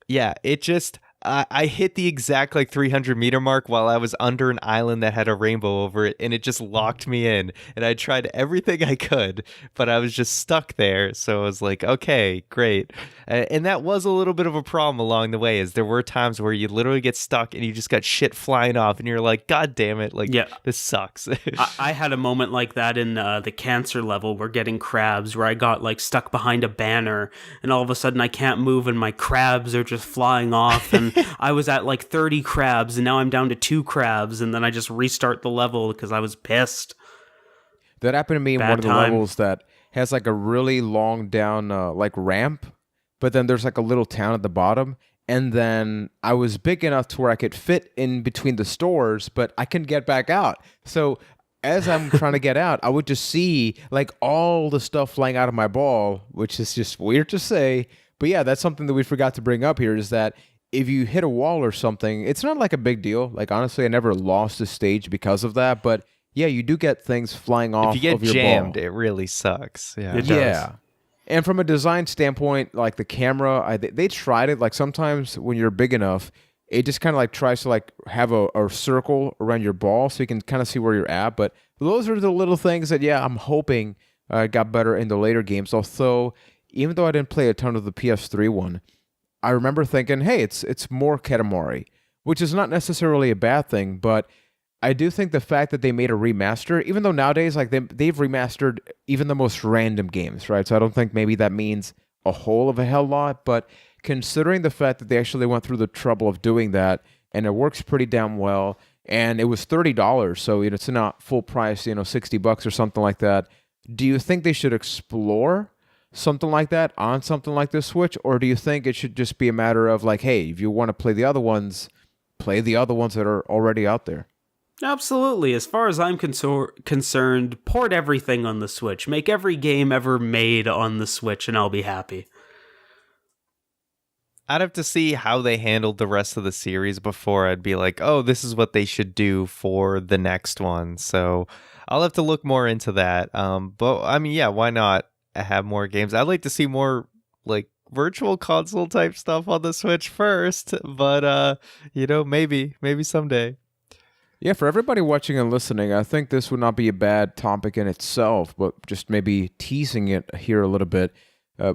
Yeah, it just I hit the exact like 300 meter mark while I was under an island that had a rainbow over it, and it just locked me in. And I tried everything I could, but I was just stuck there. So I was like, okay, great. And that was a little bit of a problem along the way, as there were times where you literally get stuck and you just got shit flying off, and you're like, God damn it, like, this sucks. I had a moment like that in the Cancer level, where getting crabs, where I got like stuck behind a banner, and all of a sudden I can't move, and my crabs are just flying off, and I was at like 30 crabs, and now I'm down to 2 crabs, and then I just restart the level because I was pissed. That happened to me in one of the levels that has like a really long down like ramp, but then there's like a little town at the bottom, and then I was big enough to where I could fit in between the stores, but I couldn't get back out. So as I'm trying to get out, I would just see like all the stuff flying out of my ball, which is just weird to say. But yeah, that's something that we forgot to bring up here, is that if you hit a wall or something, it's not like a big deal. Like, honestly, I never lost a stage because of that. But yeah, you do get things flying off of your ball. If you get jammed, it really sucks. Yeah. It does. Yeah. And from a design standpoint, like the camera, they tried it. Like sometimes when you're big enough, it just kind of like tries to like have a circle around your ball so you can kind of see where you're at. But those are the little things that, yeah, I'm hoping got better in the later games. Although, even though I didn't play a ton of the PS3 one, I remember thinking, hey, it's more Katamari, which is not necessarily a bad thing, but I do think the fact that they made a remaster, even though nowadays like they've remastered even the most random games, right? So I don't think maybe that means a whole of a hell lot, but considering the fact that they actually went through the trouble of doing that, and it works pretty damn well, and it was $30, so it's not full price, $60 or something like that. Do you think they should explore something like that on something like this Switch, or do you think it should just be a matter of like, hey, if you want to play the other ones, play the other ones that are already out there? Absolutely. As far as I'm concerned, port everything on the Switch. Make every game ever made on the Switch, and I'll be happy. I'd have to see how they handled the rest of the series before I'd be like, oh, this is what they should do for the next one. So I'll have to look more into that. But I mean, yeah, why not have more games? I'd like to see more like virtual console type stuff on the Switch first, but maybe someday. Yeah, for everybody watching and listening, I think this would not be a bad topic in itself, but just maybe teasing it here a little bit.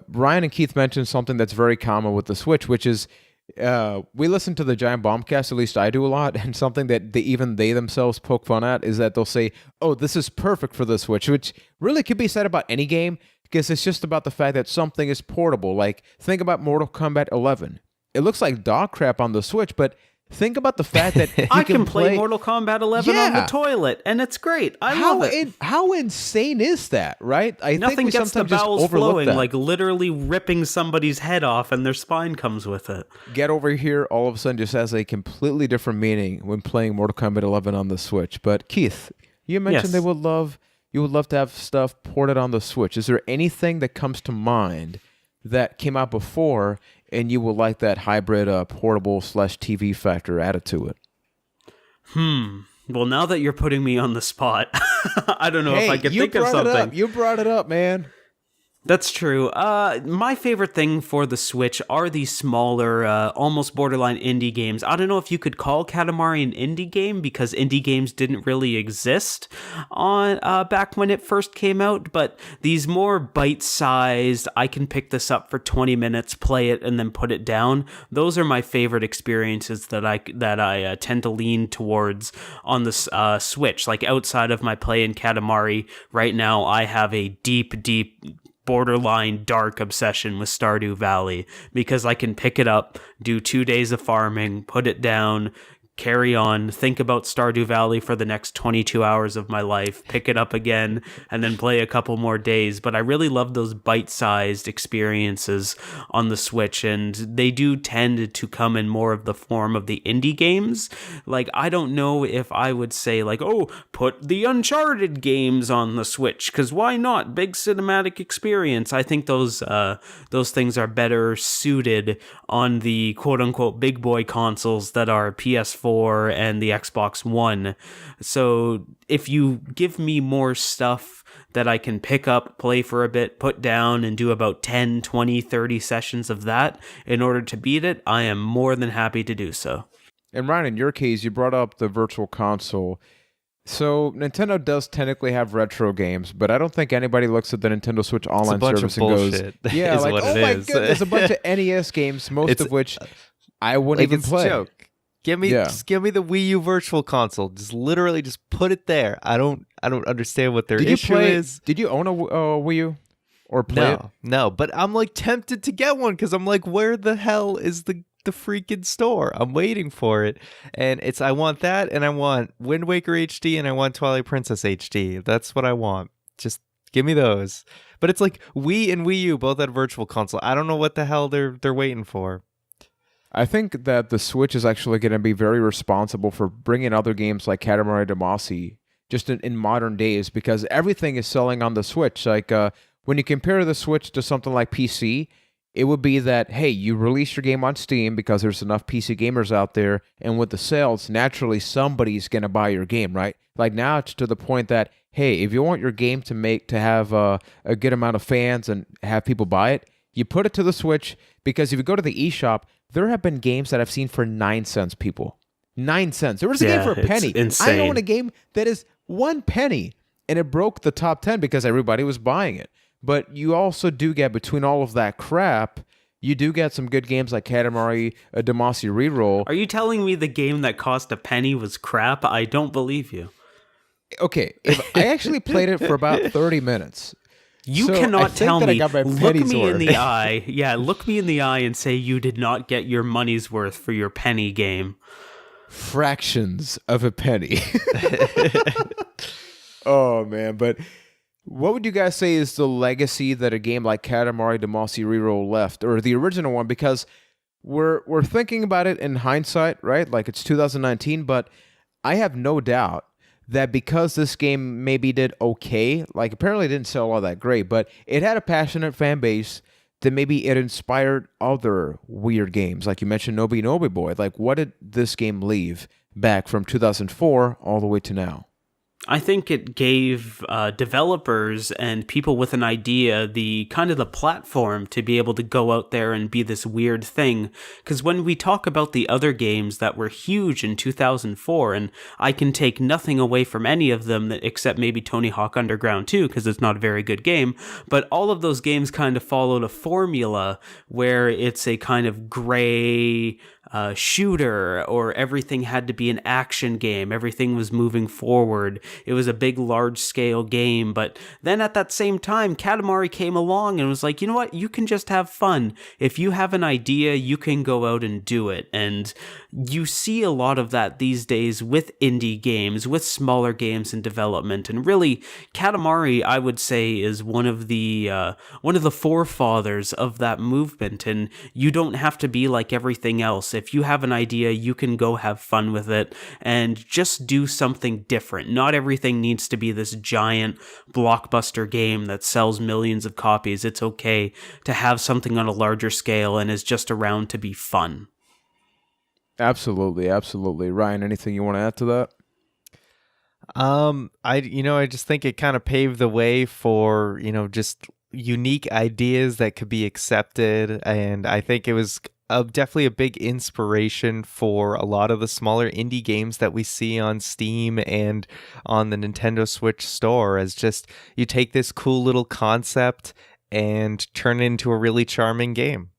Ryan and Keith mentioned something that's very common with the Switch, which is we listen to the Giant Bombcast, at least I do a lot, and something that they themselves poke fun at is that they'll say, oh, this is perfect for the Switch, which really could be said about any game, because it's just about the fact that something is portable. Like, think about Mortal Kombat 11. It looks like dog crap on the Switch, but think about the fact that I can play Mortal Kombat 11 on the toilet, and it's great. I love it. How insane is that, right? Nothing think we gets the sometimes just bowels overlook flowing, that. like literally ripping somebody's head off, and their spine comes with it. Get Over Here all of a sudden just has a completely different meaning when playing Mortal Kombat 11 on the Switch. But Keith, you mentioned you would love to have stuff ported on the Switch. Is there anything that comes to mind that came out before and you would like that hybrid portable/TV factor added to it? Well, now that you're putting me on the spot, I don't know if I can think of something. You brought it up, man. That's true. My favorite thing for the Switch are these smaller, almost borderline indie games. I don't know if you could call Katamari an indie game, because indie games didn't really exist on back when it first came out, but these more bite-sized, I can pick this up for 20 minutes, play it, and then put it down. Those are my favorite experiences that I tend to lean towards on the Switch. Like, outside of my play in Katamari, right now I have a deep borderline dark obsession with Stardew Valley, because I can pick it up, do 2 days of farming, put it down, carry on, think about Stardew Valley for the next 22 hours of my life, pick it up again, and then play a couple more days. But I really love those bite-sized experiences on the Switch, and they do tend to come in more of the form of the indie games. Like, I don't know if I would say, like, oh, put the Uncharted games on the Switch, because why not? Big cinematic experience. I think those things are better suited on the quote-unquote big boy consoles that are PS4 and the Xbox One. So if you give me more stuff that I can pick up, play for a bit, put down, and do about 10, 20, 30 sessions of that in order to beat it, I am more than happy to do so. And Ryan, in your case, you brought up the Virtual Console. So Nintendo does technically have retro games, but I don't think anybody looks at the Nintendo Switch online service and goes, "Yeah, like, oh my goodness, a bunch of NES games, most of which I wouldn't even play." A joke. Just give me the Wii U Virtual Console. Just literally, just put it there. I don't understand what their issue is. Did you own a Wii U or play it? No, but I'm like tempted to get one, because I'm like, where the hell is the freaking store? I'm waiting for it, and I want that, and I want Wind Waker HD, and I want Twilight Princess HD. That's what I want. Just give me those. But it's like Wii and Wii U both had Virtual Console. I don't know what the hell they're waiting for. I think that the Switch is actually going to be very responsible for bringing other games like Katamari Damacy just in modern days, because everything is selling on the Switch. Like, when you compare the Switch to something like PC, it would be that, hey, you release your game on Steam because there's enough PC gamers out there, and with the sales, naturally somebody's going to buy your game, right? Like, now it's to the point that, hey, if you want your game to have a good amount of fans and have people buy it, you put it to the Switch, because if you go to the eShop, there have been games that I've seen for 9 cents, people. 9 cents. There was a game for a penny. Insane. I own a game that is 1 penny, and it broke the top 10 because everybody was buying it. But you also do get, between all of that crap, you do get some good games like Katamari Damacy Reroll. Are you telling me the game that cost a penny was crap? I don't believe you. Okay, I actually played it for about 30 minutes. You cannot tell me, look me in the eye. Yeah, look me in the eye and say you did not get your money's worth for your penny game. Fractions of a penny. Oh, man. But what would you guys say is the legacy that a game like Katamari Damacy Reroll left, or the original one? Because we're thinking about it in hindsight, right? Like, it's 2019, but I have no doubt that because this game maybe did okay, like, apparently it didn't sell all that great, but it had a passionate fan base, that maybe it inspired other weird games. Like you mentioned, Nobi Nobi Boy. Like, what did this game leave back from 2004 all the way to now? I think it gave developers and people with an idea the kind of the platform to be able to go out there and be this weird thing. Because when we talk about the other games that were huge in 2004, and I can take nothing away from any of them except maybe Tony Hawk Underground 2, because it's not a very good game, but all of those games kind of followed a formula where it's a kind of gray shooter, or everything had to be an action game. Everything was moving forward. It was a big, large-scale game. But then at that same time, Katamari came along and was like, you know what? You can just have fun. If you have an idea, you can go out and do it. And you see a lot of that these days with indie games, with smaller games in development. And really, Katamari, I would say, is one of the forefathers of that movement. And you don't have to be like everything else. If you have an idea, you can go have fun with it and just do something different. Not everything needs to be this giant blockbuster game that sells millions of copies. It's okay to have something on a larger scale and is just around to be fun. Absolutely, absolutely. Ryan, anything you want to add to that? I just think it kind of paved the way for, just unique ideas that could be accepted, and I think it was definitely a big inspiration for a lot of the smaller indie games that we see on Steam and on the Nintendo Switch store, as just you take this cool little concept and turn it into a really charming game.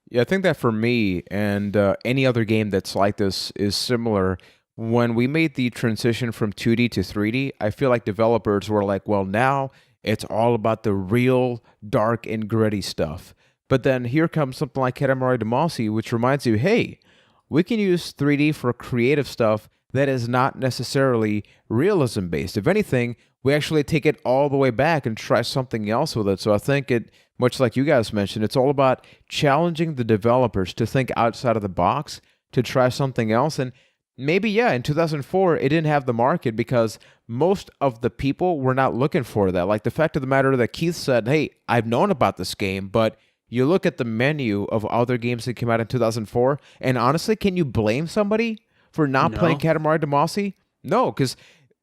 Yeah, I think that for me and any other game that's like this is similar. When we made the transition from 2D to 3D, I feel like developers were like, well, now it's all about the real dark and gritty stuff. But then here comes something like Katamari Damacy, which reminds you, hey, we can use 3D for creative stuff that is not necessarily realism-based. If anything, we actually take it all the way back and try something else with it. So I think it, much like you guys mentioned, it's all about challenging the developers to think outside of the box, to try something else. And maybe, yeah, in 2004, it didn't have the market because most of the people were not looking for that. Like the fact of the matter that Keith said, hey, I've known about this game, but you look at the menu of other games that came out in 2004, and honestly, can you blame somebody for not playing Katamari Damacy? No, because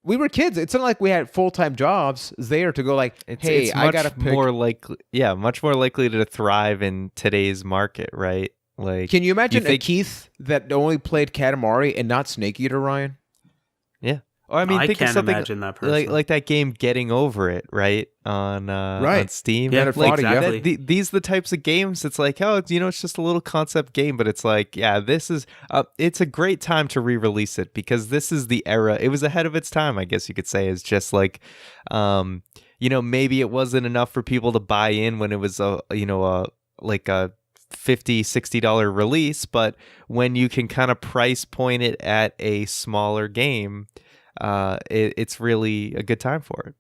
we were kids. It's not like we had full-time jobs there to go like, hey, I got to pick. Much more likely to thrive in today's market, right? Like, can you imagine a Keith that only played Katamari and not Snake Eater, Ryan? Yeah. Or I mean, think can't of something imagine that person. like that game Getting Over It, right? On Steam. Yeah, exactly. These are the types of games. It's like, it's just a little concept game, but it's like, yeah, this is it's a great time to re-release it because this is the era. It was ahead of its time, I guess you could say. It's just like, maybe it wasn't enough for people to buy in when it was a $50, $60 release, but when you can kind of price point it at a smaller game, it's really a good time for it.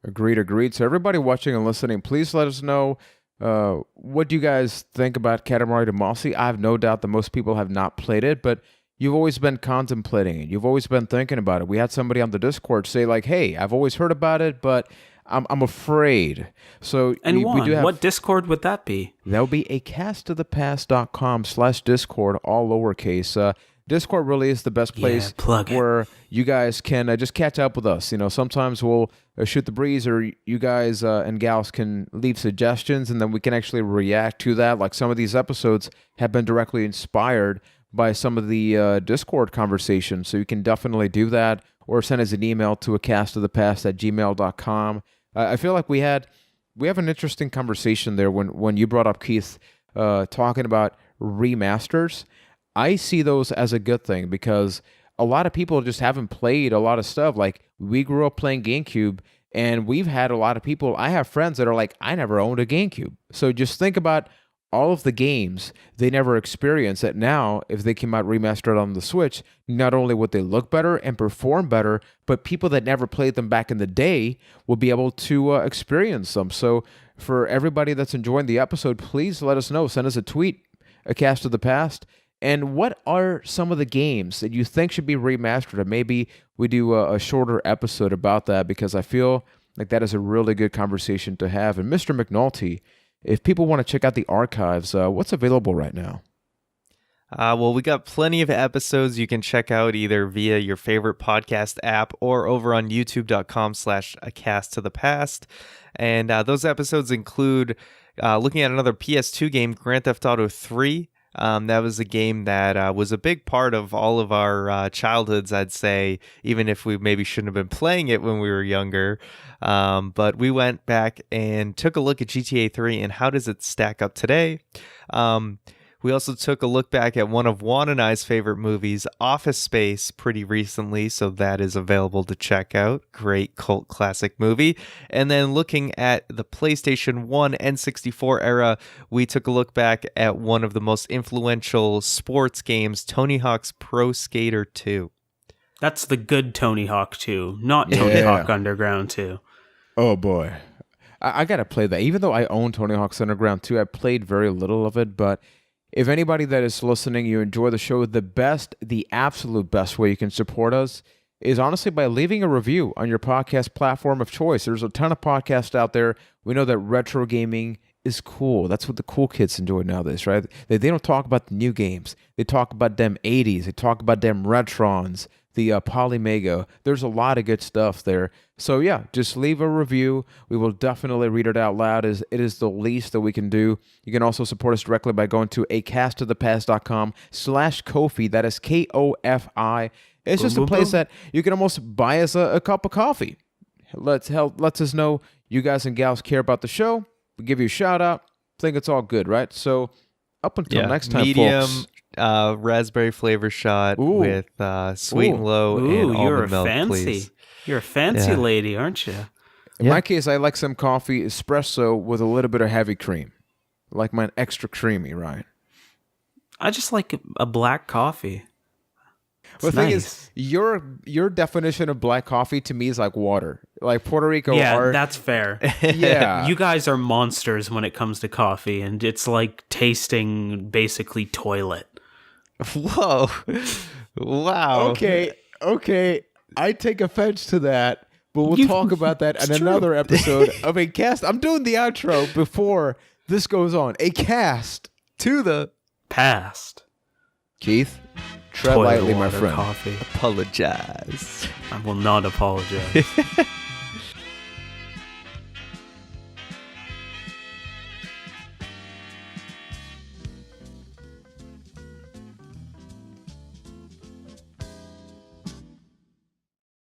Agreed. So everybody watching and listening, please let us know what do you guys think about Katamari Damacy. I have no doubt that most people have not played it, but you've always been contemplating it. You've always been thinking about it. We had somebody on the Discord say like, hey, I've always heard about it, but I'm afraid. So and we do have, what Discord would that be? That would be a castofthepast.com/Discord, all lowercase. Discord really is the best place where you guys can just catch up with us. Sometimes we'll shoot the breeze, or you guys and gals can leave suggestions, and then we can actually react to that. Like some of these episodes have been directly inspired by some of the Discord conversations, so you can definitely do that, or send us an email to acastofthepast@gmail.com. I feel like we have an interesting conversation there when you brought up, Keith, talking about remasters. I see those as a good thing because a lot of people just haven't played a lot of stuff. Like, we grew up playing GameCube, and we've had a lot of people. I have friends that are like, I never owned a GameCube. So just think about all of the games they never experienced that now, if they came out remastered on the Switch, not only would they look better and perform better, but people that never played them back in the day will be able to experience them. So for everybody that's enjoying the episode, please let us know. Send us a tweet, a cast of the past. And what are some of the games that you think should be remastered? And maybe we do a shorter episode about that, because I feel like that is a really good conversation to have. And Mr. McNulty, if people want to check out the archives, what's available right now? Well, we got plenty of episodes you can check out either via your favorite podcast app or over on youtube.com/A Cast to the Past. And those episodes include looking at another PS2 game, Grand Theft Auto 3. That was a game that was a big part of all of our childhoods, I'd say, even if we maybe shouldn't have been playing it when we were younger. But we went back and took a look at GTA 3 and how does it stack up today. We also took a look back at one of Juan and I's favorite movies, Office Space, pretty recently, so that is available to check out. Great cult classic movie. And then looking at the PlayStation 1 N64 era, we took a look back at one of the most influential sports games, Tony Hawk's Pro Skater 2. That's the good Tony Hawk 2, not Tony Hawk Underground 2. Oh boy. I gotta play that. Even though I own Tony Hawk's Underground 2, I played very little of it, but if anybody that is listening, you enjoy the show, the absolute best way you can support us is honestly by leaving a review on your podcast platform of choice. There's a ton of podcasts out there. We know that retro gaming is cool. That's what the cool kids enjoy nowadays, right? They don't talk about the new games. They talk about them 80s. They talk about them Retrons, the Polymega. There's a lot of good stuff there. So yeah, just leave a review. We will definitely read it out loud. It is the least that we can do. You can also support us directly by going to acasttothepast.com/Ko-fi. That is Kofi. It's just a place that you can almost buy us a cup of coffee. Lets us know you guys and gals care about the show. We give you a shout out. Think it's all good, right? So up until next time, medium, folks. Raspberry flavor shot with sweet and low and almond milk, please. You're a fancy lady, aren't you? In my case, I like some coffee espresso with a little bit of heavy cream. I like mine extra creamy, right? I just like a black coffee. Well, the thing is, your definition of black coffee to me is like water. Like Puerto Rico. Yeah, that's fair. Yeah. You guys are monsters when it comes to coffee, and it's like tasting basically toilet. Whoa. Wow. Okay. I take offense to that, but we'll talk about that in another episode of A Cast. I'm doing the outro before this goes on. A Cast to the Past. Keith, tread Toilet lightly, my water friend. Coffee. Apologize. I will not apologize.